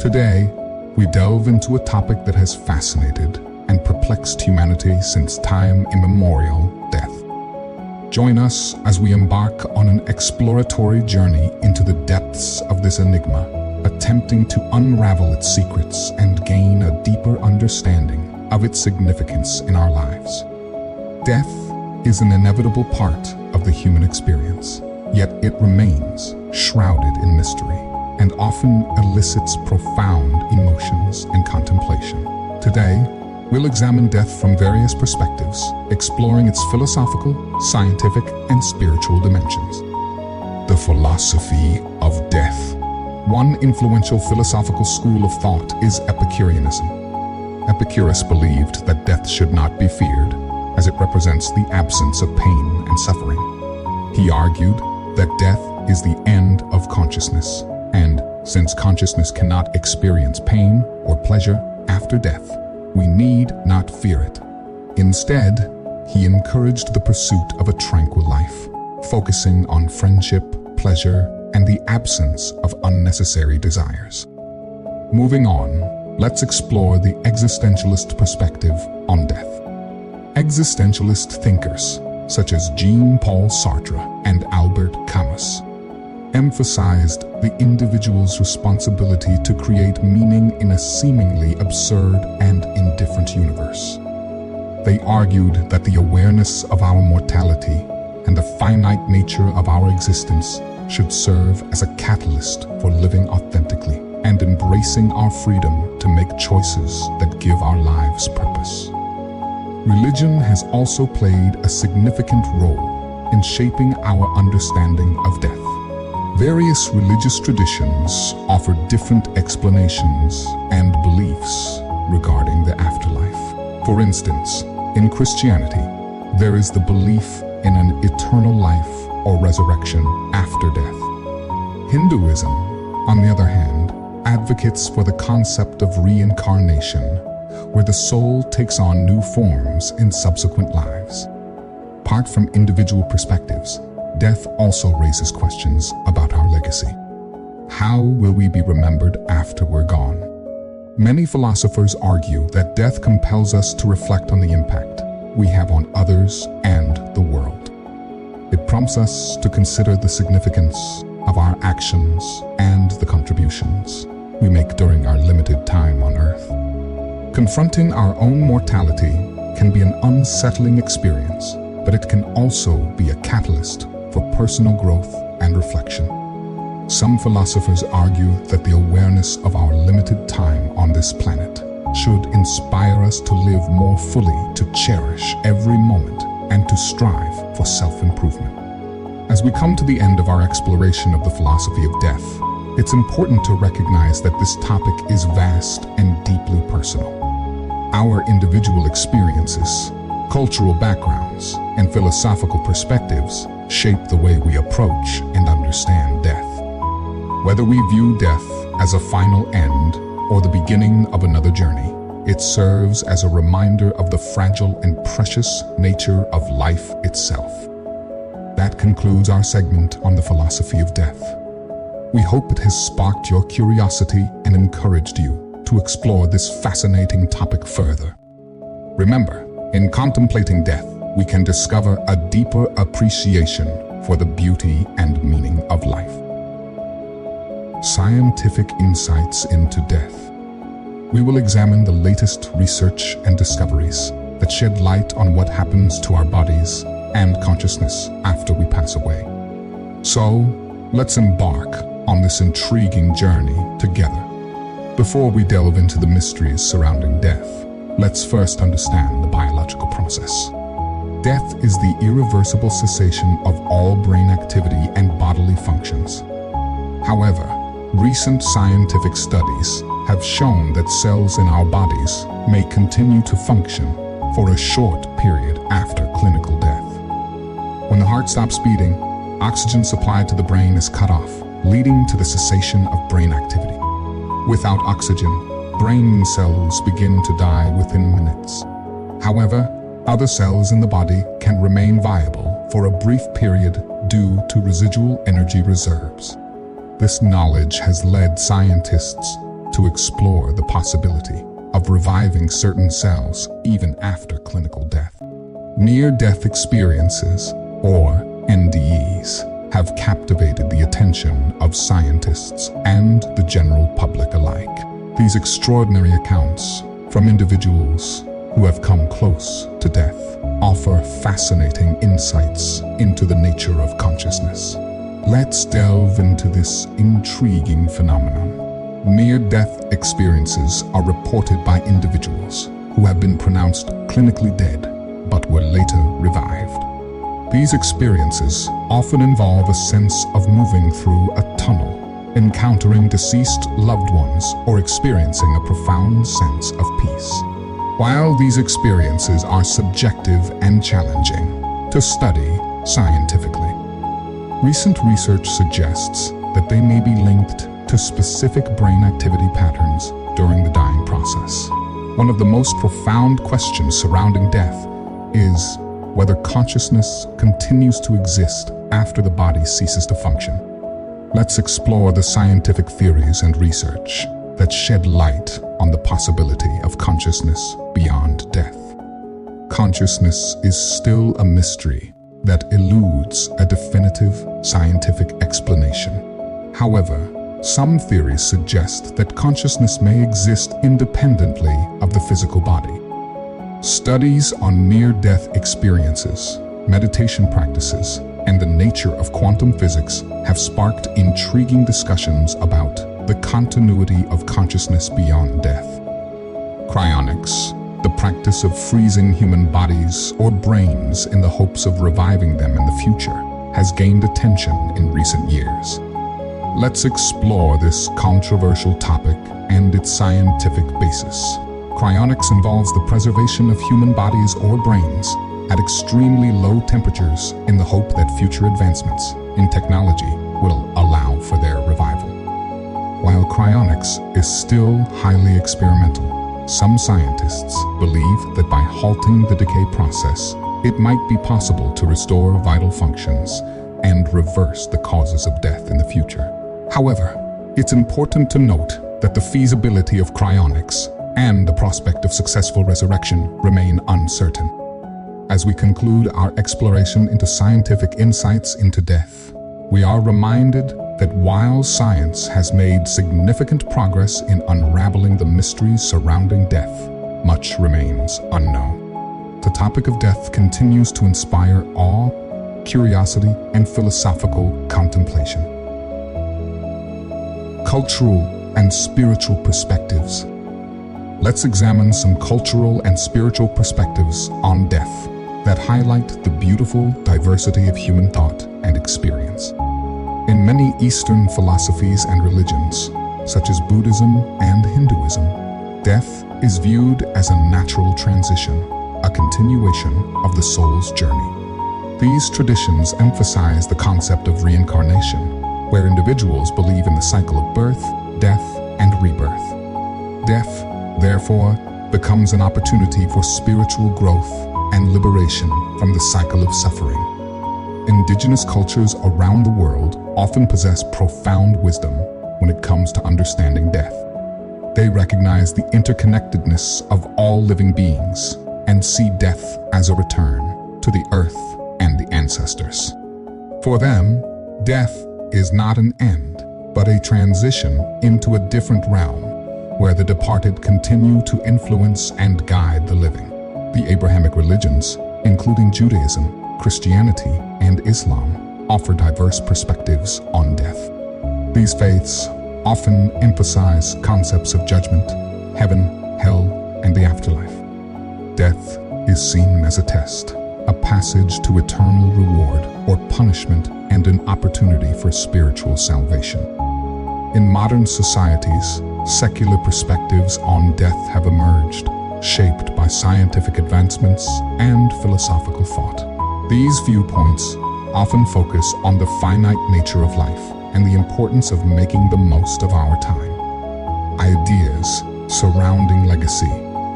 Today, we delve into a topic that has fascinated and perplexed humanity since time immemorial: death. Join us as we embark on an exploratory journey into the depths of this enigma, attempting to unravel its secrets and gain a deeper understanding of its significance in our lives. Death is an inevitable part of the human experience, yet it remains shrouded in mystery and often elicits profound emotions and contemplation. Today, we'll examine death from various perspectives, exploring its philosophical, scientific, and spiritual dimensions. The philosophy of death. One influential philosophical school of thought is Epicureanism. Epicurus believed that death should not be feared, as it represents the absence of pain and suffering. He argued that death is the end of consciousness, and since consciousness cannot experience pain or pleasure after death, we need not fear it. Instead, he encouraged the pursuit of a tranquil life, focusing on friendship, pleasure, and the absence of unnecessary desires. Moving on, let's explore the existentialist perspective on death. Existentialist thinkers, such as Jean-Paul Sartre and Albert Camus, emphasized the individual's responsibility to create meaning in a seemingly absurd and indifferent universe. They argued that the awareness of our mortality and the finite nature of our existence should serve as a catalyst for living authentically and embracing our freedom to make choices that give our lives purpose. Religion has also played a significant role in shaping our understanding of death. Various religious traditions offer different explanations and beliefs regarding the afterlife. For instance, in Christianity, there is the belief in an eternal life or resurrection after death. Hinduism, on the other hand, advocates for the concept of reincarnation, where the soul takes on new forms in subsequent lives. Apart from individual perspectives, death also raises questions about our legacy. How will we be remembered after we're gone? Many philosophers argue that death compels us to reflect on the impact we have on others and the world. It prompts us to consider the significance of our actions and the contributions we make during our limited time on Earth. Confronting our own mortality can be an unsettling experience, but it can also be a catalyst for personal growth and reflection. Some philosophers argue that the awareness of our limited time on this planet should inspire us to live more fully, to cherish every moment, and to strive for self-improvement. As we come to the end of our exploration of the philosophy of death, it's important to recognize that this topic is vast and deeply personal. Our individual experiences, cultural backgrounds, and philosophical perspectives shape the way we approach and understand death. Whether we view death as a final end or the beginning of another journey, it serves as a reminder of the fragile and precious nature of life itself. That concludes our segment on the philosophy of death. We hope it has sparked your curiosity and encouraged you to explore this fascinating topic further. Remember, in contemplating death, we can discover a deeper appreciation for the beauty and meaning of life. Scientific insights into death. We will examine the latest research and discoveries that shed light on what happens to our bodies and consciousness after we pass away. So, let's embark on this intriguing journey together. Before we delve into the mysteries surrounding death, let's first understand the biological process. Death is the irreversible cessation of all brain activity and bodily functions. However, recent scientific studies have shown that cells in our bodies may continue to function for a short period after clinical death. When the heart stops beating, oxygen supply to the brain is cut off, leading to the cessation of brain activity. Without oxygen, brain cells begin to die within minutes. However, other cells in the body can remain viable for a brief period due to residual energy reserves. This knowledge has led scientists to explore the possibility of reviving certain cells even after clinical death. Near-death experiences, or NDEs, have captivated the attention of scientists and the general public alike. These extraordinary accounts from individuals who have come close to death offer fascinating insights into the nature of consciousness. Let's delve into this intriguing phenomenon. Near-death experiences are reported by individuals who have been pronounced clinically dead but were later revived. These experiences often involve a sense of moving through a tunnel, encountering deceased loved ones, or experiencing a profound sense of peace. While these experiences are subjective and challenging to study scientifically, recent research suggests that they may be linked to specific brain activity patterns during the dying process. One of the most profound questions surrounding death is whether consciousness continues to exist after the body ceases to function. Let's explore the scientific theories and research that shed light on the possibility of consciousness beyond death. Consciousness is still a mystery that eludes a definitive scientific explanation. However, some theories suggest that consciousness may exist independently of the physical body. Studies on near-death experiences, meditation practices, and the nature of quantum physics have sparked intriguing discussions about the continuity of consciousness beyond death. Cryonics, the practice of freezing human bodies or brains in the hopes of reviving them in the future, has gained attention in recent years. Let's explore this controversial topic and its scientific basis. Cryonics involves the preservation of human bodies or brains at extremely low temperatures in the hope that future advancements in technology will allow for their revival. While cryonics is still highly experimental, some scientists believe that by halting the decay process, it might be possible to restore vital functions and reverse the causes of death in the future. However, it's important to note that the feasibility of cryonics and the prospect of successful resurrection remain uncertain. As we conclude our exploration into scientific insights into death, we are reminded that while science has made significant progress in unraveling the mysteries surrounding death, much remains unknown. The topic of death continues to inspire awe, curiosity, and philosophical contemplation. Cultural and spiritual perspectives. Let's examine some cultural and spiritual perspectives on death that highlight the beautiful diversity of human thought and experience. In many Eastern philosophies and religions, such as Buddhism and Hinduism, death is viewed as a natural transition, a continuation of the soul's journey. These traditions emphasize the concept of reincarnation, where individuals believe in the cycle of birth, death, and rebirth. Death, therefore, becomes an opportunity for spiritual growth and liberation from the cycle of suffering. Indigenous cultures around the world often possess profound wisdom when it comes to understanding death. They recognize the interconnectedness of all living beings and see death as a return to the earth and the ancestors. For them, death is not an end, but a transition into a different realm where the departed continue to influence and guide the living. The Abrahamic religions, including Judaism, Christianity, and Islam, offer diverse perspectives on death. These faiths often emphasize concepts of judgment, heaven, hell, and the afterlife. Death is seen as a test, a passage to eternal reward or punishment, and an opportunity for spiritual salvation. In modern societies, secular perspectives on death have emerged, shaped by scientific advancements and philosophical thought. These viewpoints often focus on the finite nature of life and the importance of making the most of our time. Ideas surrounding legacy,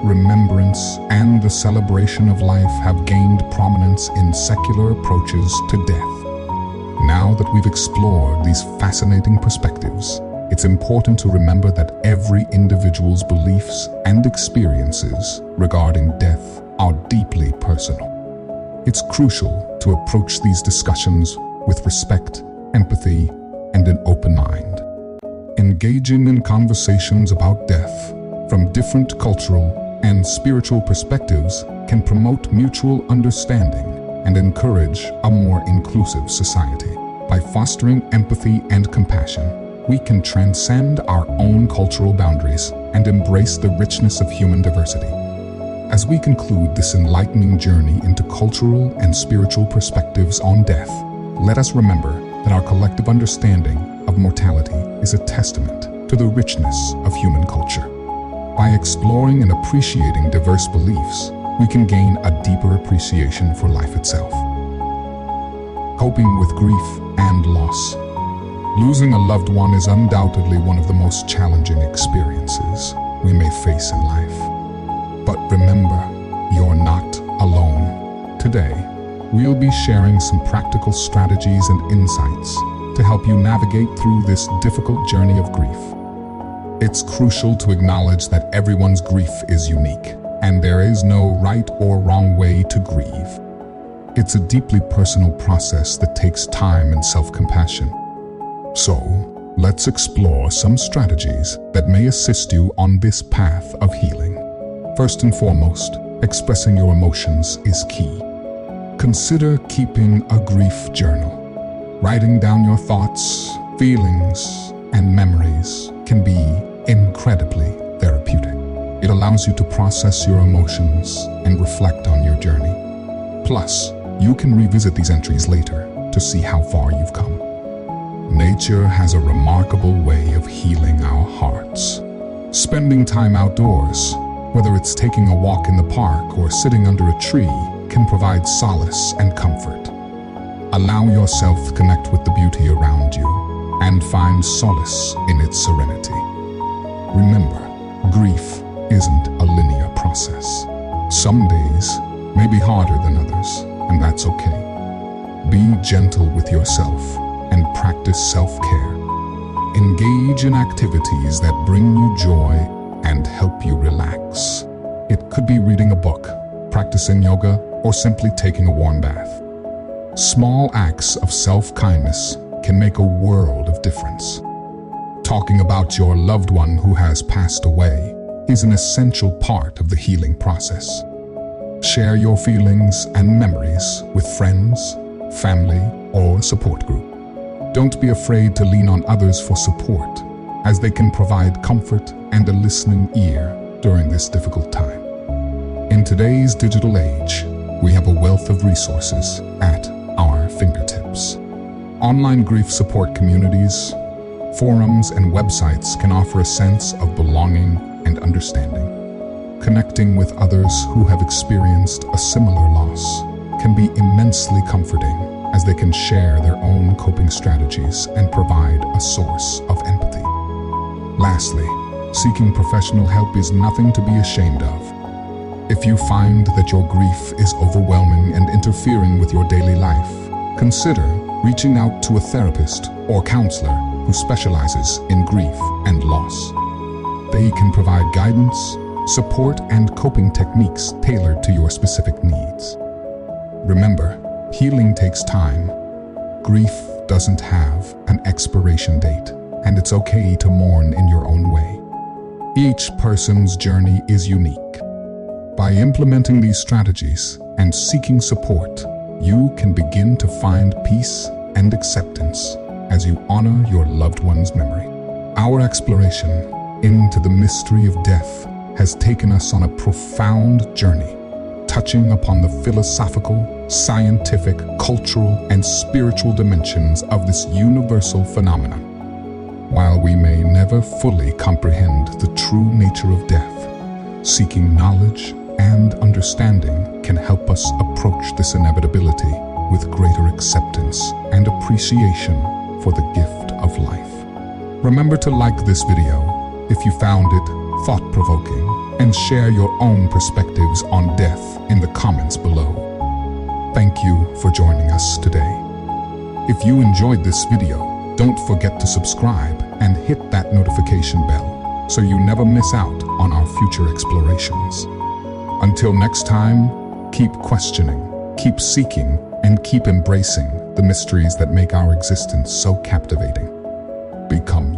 remembrance, and the celebration of life have gained prominence in secular approaches to death. Now that we've explored these fascinating perspectives, it's important to remember that every individual's beliefs and experiences regarding death are deeply personal. It's crucial to approach these discussions with respect, empathy, and an open mind. Engaging in conversations about death from different cultural and spiritual perspectives can promote mutual understanding and encourage a more inclusive society. By fostering empathy and compassion, we can transcend our own cultural boundaries and embrace the richness of human diversity. As we conclude this enlightening journey into cultural and spiritual perspectives on death, let us remember that our collective understanding of mortality is a testament to the richness of human culture. By exploring and appreciating diverse beliefs, we can gain a deeper appreciation for life itself. Coping with grief and loss. Losing a loved one is undoubtedly one of the most challenging experiences we may face in life. But remember, you're not alone. Today, we'll be sharing some practical strategies and insights to help you navigate through this difficult journey of grief. It's crucial to acknowledge that everyone's grief is unique, and there is no right or wrong way to grieve. It's a deeply personal process that takes time and self-compassion. So, let's explore some strategies that may assist you on this path of healing. First and foremost, expressing your emotions is key. Consider keeping a grief journal. Writing down your thoughts, feelings, and memories can be incredibly therapeutic. It allows you to process your emotions and reflect on your journey. Plus, you can revisit these entries later to see how far you've come. Nature has a remarkable way of healing our hearts. Spending time outdoors, whether it's taking a walk in the park or sitting under a tree, can provide solace and comfort. Allow yourself to connect with the beauty around you and find solace in its serenity. Remember, grief isn't a linear process. Some days may be harder than others, and that's okay. Be gentle with yourself and practice self-care. Engage in activities that bring you joy and help you relax. It could be reading a book, practicing yoga, or simply taking a warm bath. Small acts of self-kindness can make a world of difference. Talking about your loved one who has passed away is an essential part of the healing process. Share your feelings and memories with friends, family, or support group. Don't be afraid to lean on others for support, as they can provide comfort and a listening ear during this difficult time. In today's digital age, we have a wealth of resources at our fingertips. Online grief support communities, forums, and websites can offer a sense of belonging and understanding. Connecting with others who have experienced a similar loss can be immensely comforting, as they can share their own coping strategies and provide a source of empathy. Lastly, seeking professional help is nothing to be ashamed of. If you find that your grief is overwhelming and interfering with your daily life, consider reaching out to a therapist or counselor who specializes in grief and loss. They can provide guidance, support, and coping techniques tailored to your specific needs. Remember, healing takes time. Grief doesn't have an expiration date, and it's okay to mourn in your own way. Each person's journey is unique. By implementing these strategies and seeking support, you can begin to find peace and acceptance as you honor your loved one's memory. Our exploration into the mystery of death has taken us on a profound journey, touching upon the philosophical, scientific, cultural, and spiritual dimensions of this universal phenomenon. While we may never fully comprehend the true nature of death, seeking knowledge and understanding can help us approach this inevitability with greater acceptance and appreciation for the gift of life. Remember to like this video if you found it thought-provoking, and share your own perspectives on death in the comments below. Thank you for joining us today. If you enjoyed this video, don't forget to subscribe and hit that notification bell so you never miss out on our future explorations. Until next time, keep questioning, keep seeking, and keep embracing the mysteries that make our existence so captivating. Become